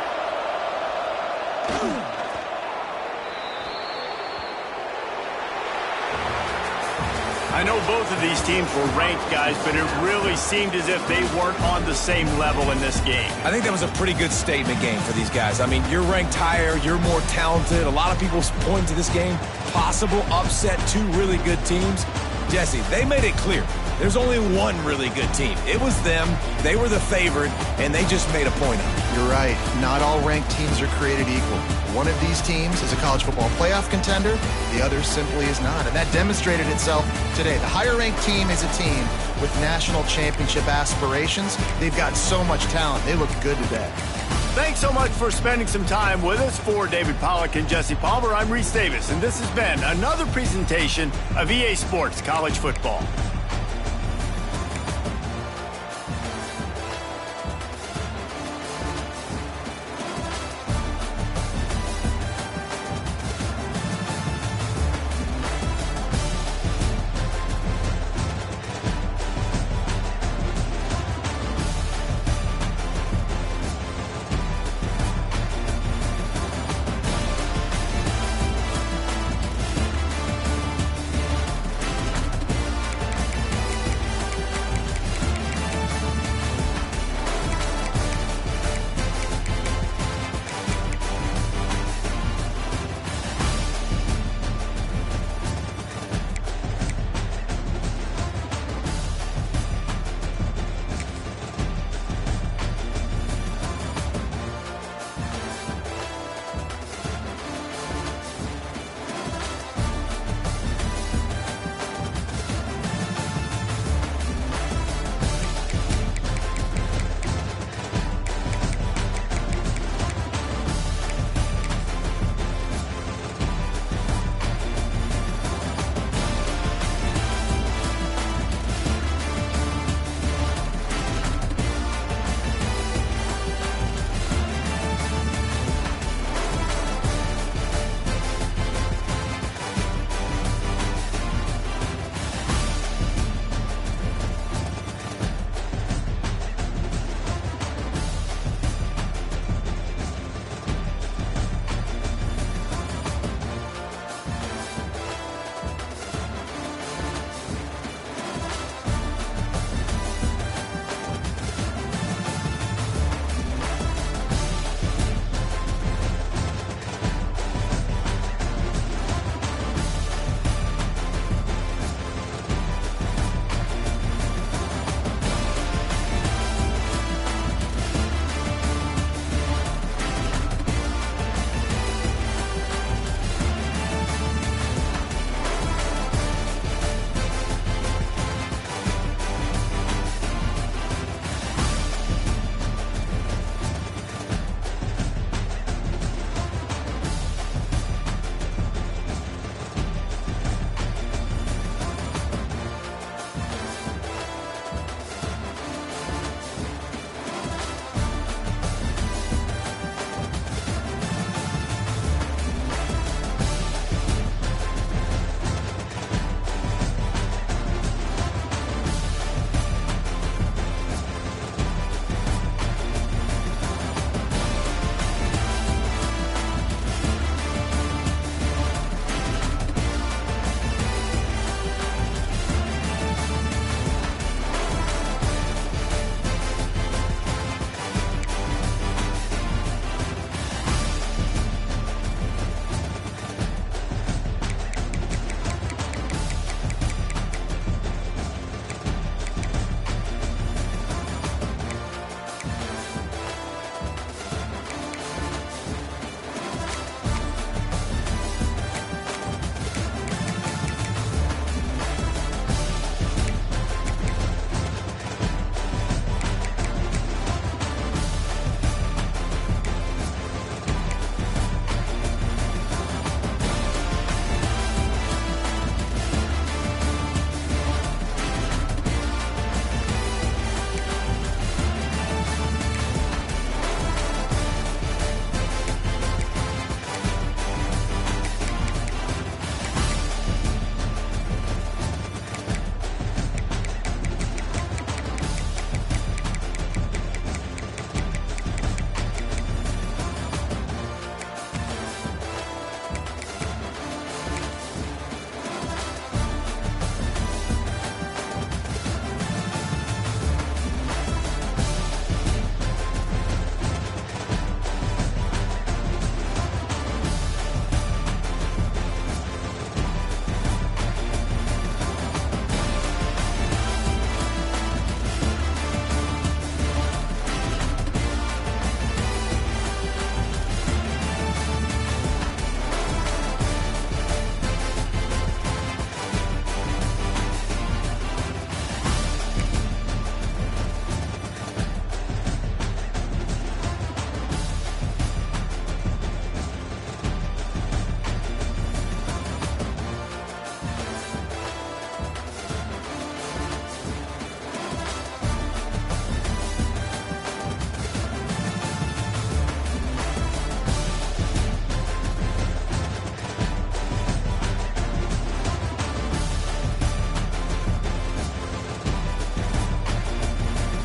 I know both of these teams were ranked, guys, but it really seemed as if they weren't on the same level in this game. I think that was a pretty good statement game for these guys. I mean, you're ranked higher, you're more talented. A lot of people point to this game, possible upset, 2 really good teams. Jesse, they made it clear. There's only one really good team. It was them. They were the favorite, and they just made a point of it. You're right. Not all ranked teams are created equal. One of these teams is a college football playoff contender. The other simply is not. And that demonstrated itself today. The higher-ranked team is a team with national championship aspirations. They've got so much talent. They look good today. Thanks so much for spending some time with us. For David Pollack and Jesse Palmer, I'm Reese Davis, and this has been another presentation of EA Sports College Football.